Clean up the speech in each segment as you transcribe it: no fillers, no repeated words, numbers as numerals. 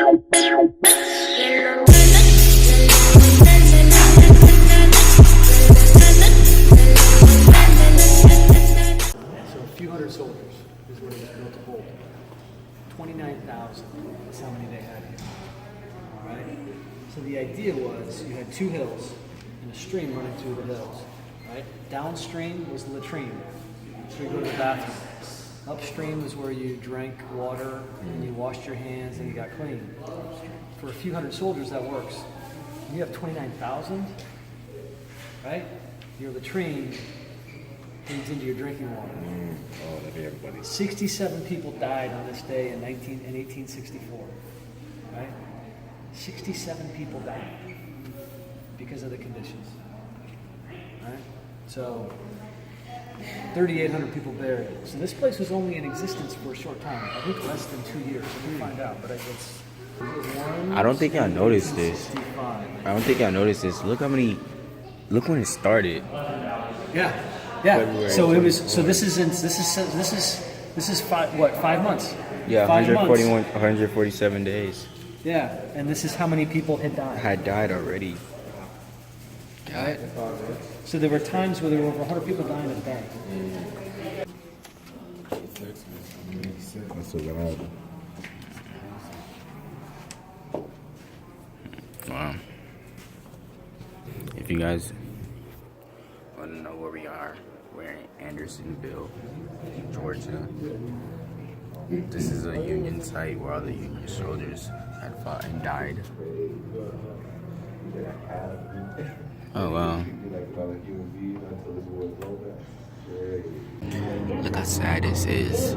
few hundred soldiers is what it was built to hold. 29,000 is how many they had here. All right. So the idea was you had two hills and a stream running through the hills. Right. Downstream was the latrine, so you go to the bathroom. Upstream was where you drank water and you washed your hands and you got clean. For a few hundred soldiers, that works. When you have 29,000, right? Your latrine feeds into your drinking water. Oh, that'd be everybody. 67 people died on this day in 1864, right? 67 people died because of the conditions, right? So 3,800 people buried. So this place was only in existence for a short time. I think less than 2 years. We'll find out, but it's. I don't think y'all noticed this. I don't think y'all noticed this. Look how many. Look when it started. Yeah. Yeah. February So it was. 24th. So this is 5 months. Yeah, 5 months. 147 days. Yeah, and this is how many people had died. Had died already. Right? So there were times where there were over 100 people dying a day. That's what happened. Wow. If you guys want to know where we are, we're in Andersonville, Georgia. This is a Union site where all the Union soldiers had fought and died. Oh wow. Look how sad this is.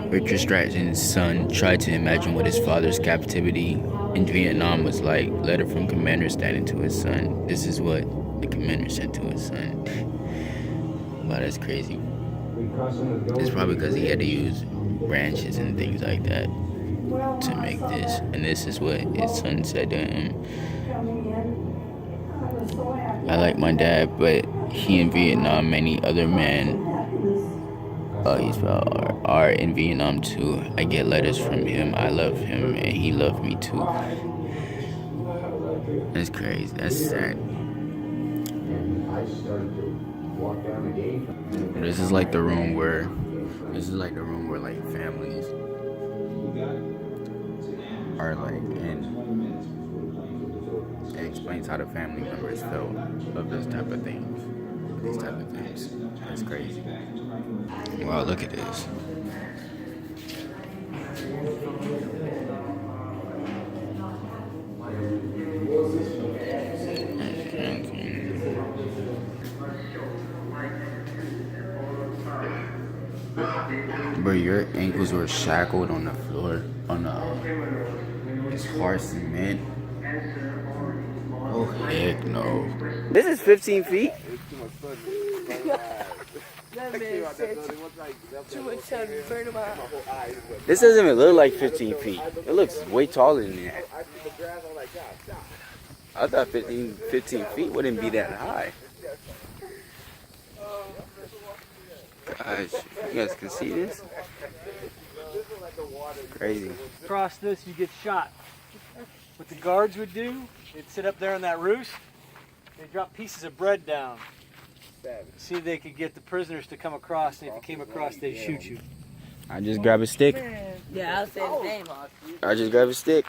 Richard Stratton's son tried to imagine what his father's captivity in Vietnam was like. Letter from Commander Stanton to his son. This is what the commander said to his son. Wow, that's crazy. It's probably because he had to use branches and things like that to make this. And this is what his son said to him. I like my dad, but he in Vietnam, many other men are in Vietnam too. I get letters from him. I love him and he loved me too. That's crazy. That's sad. This is like the room where like families are like in. It explains how the family members felt of this type of things. These type of things. That's crazy. Wow, look at this. Bro, your ankles were shackled on the floor, on the this hard cement. Oh heck no. This is 15 feet? That man said too much time to burn him out. This doesn't even look like 15 feet. It looks way taller than that. I thought 15 feet wouldn't be that high. Gosh, you guys can see this? Crazy. Across this, you get shot. What the guards would do, they'd sit up there on that roost, they'd drop pieces of bread down. See if they could get the prisoners to come across, and if you came across, they'd shoot you. I just grab a stick. Yeah, I'll say his name. I just grab a stick.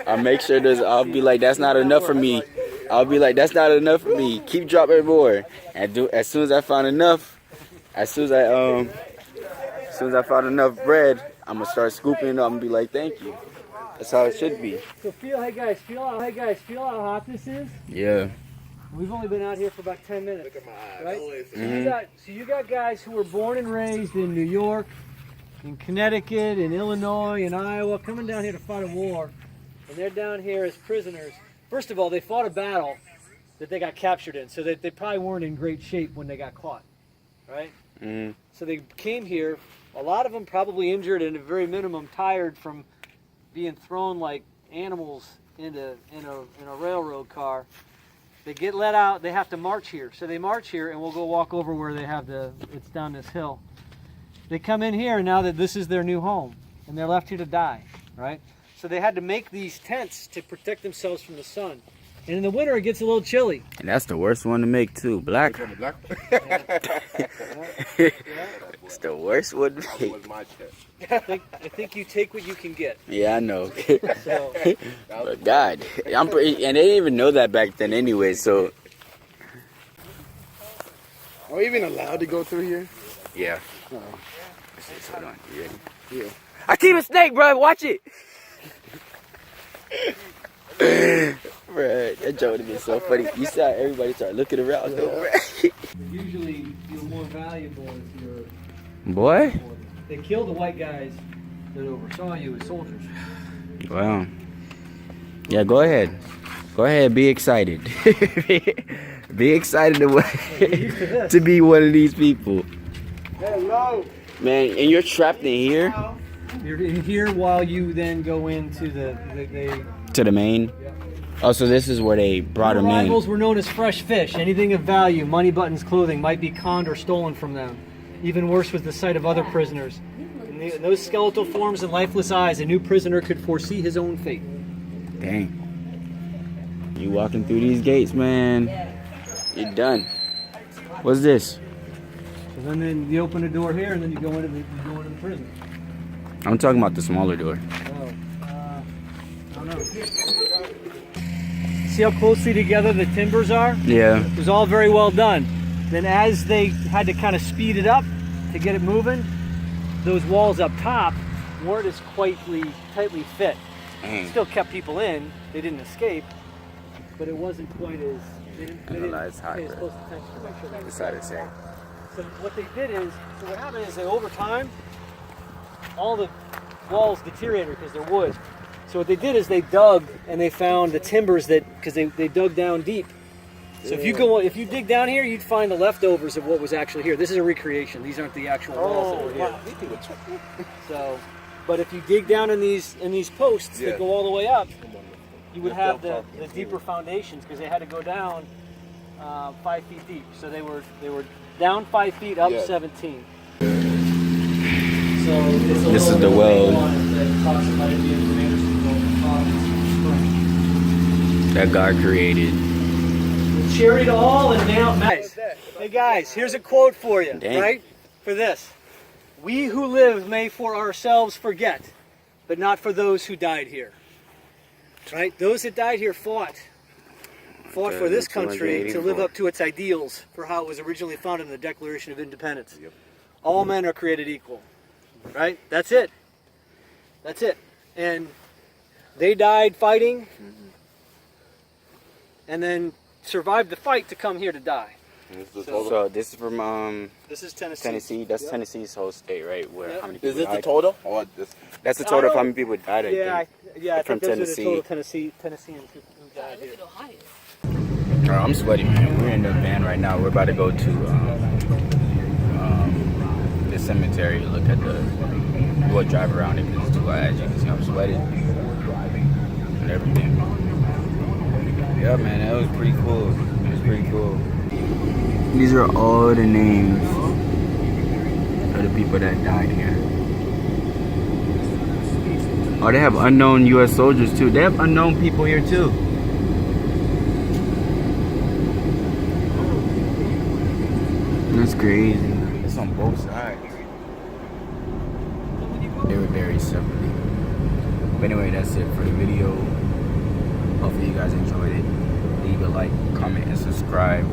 I'll make sure I'll be like, that's not enough for me. I'll be like, that's not enough for me. Keep dropping more. And as soon as I found enough, as soon as I found enough bread, I'm gonna start scooping it up and be like, thank you. That's how it should be. So feel how hot this is? Yeah. We've only been out here for about 10 minutes. Look at my eyes. Right? Mm-hmm. So you got guys who were born and raised in New York, in Connecticut, in Illinois, in Iowa, coming down here to fight a war. And they're down here as prisoners. First of all, they fought a battle that they got captured in, so they probably weren't in great shape when they got caught, right? Mm-hmm. So they came here, a lot of them probably injured and at very minimum tired from being thrown like animals in a railroad car. They get let out, they have to march here. So they march here, and we'll go walk over where they have it's down this hill. They come in here now that this is their new home. and they're left here to die, right? So they had to make these tents to protect themselves from the sun. And in the winter, it gets a little chilly. And that's the worst one to make too. Black. It's the worst one to make. I think you take what you can get. Yeah, I know. So, But God, and they didn't even know that back then anyway. So Are we even allowed to go through here? yeah. Hold on. You ready? Yeah. I keep a snake, bro. Watch it. Bruh, that joke would have been so funny. You saw everybody start looking around though, bruh. usually, you're more valuable if you're... Boy. They kill the white guys that oversaw you as soldiers. Wow. Yeah, go ahead. Go ahead, be excited. Be excited to be one of these people. Hello. Man, and you're trapped in here? You're in here while you then go into To the main? Oh, so this is where they brought them in. Arrivals were known as fresh fish. Anything of value, money, buttons, clothing, might be conned or stolen from them. Even worse was the sight of other prisoners. In those skeletal forms and lifeless eyes, a new prisoner could foresee his own fate. Dang. You walking through these gates, man. You're done. What's this? So then you open a door here, and then you go into the prison. I'm talking about the smaller door. Oh, I don't know. See how closely together the timbers are? Yeah. It was all very well done. Then as they had to kind of speed it up to get it moving, those walls up top weren't as tightly fit. Dang. Still kept people in. They didn't escape, but it wasn't quite as... They didn't Analyze hot, pay as bro. close attention to make sure they Decided to say. So what they did is, so what happened is that over time, all the walls deteriorated because they're wood. So what they did is they dug and they found the timbers because they dug down deep. So if you dig down here, you'd find the leftovers of what was actually here. This is a recreation. These aren't the actual walls that were here. So, but if you dig down in these posts that go all the way up, you would have the deeper foundations because they had to go down 5 feet deep. So they were down 5 feet, up 17. So This is the well that God created. Charity to all and now. Hey guys, here's a quote for you, Dang. right? For this. We who live may for ourselves forget, but not for those who died here. Right? Those that died here fought for this country to live up to its ideals for how it was originally founded in the Declaration of Independence. Yep. All men are created equal. Right? That's it. That's it. And they died fighting and then survived the fight to come here to die. So this is from This is Tennessee. Tennessee. That's Tennessee's whole state, right? Where how many people Is this died? the total? Or this? That's the total of how many people died. I think. I From think those Tennessee. are the total Tennesseans who died here. Oh, I'm sweaty, man. We're in the van right now. We're about to go to the cemetery. Look at we'll drive around it because it's too hot. As you can see, I'm sweating and everything. Yeah, man, that was pretty cool. It was pretty cool. These are all the names of the people that died here. Oh, they have unknown U.S. soldiers too. They have unknown people here too. That's crazy. It's on both sides. They were buried separately. But anyway, that's it for the video. Hopefully you guys enjoyed it. Leave a like, comment, and subscribe.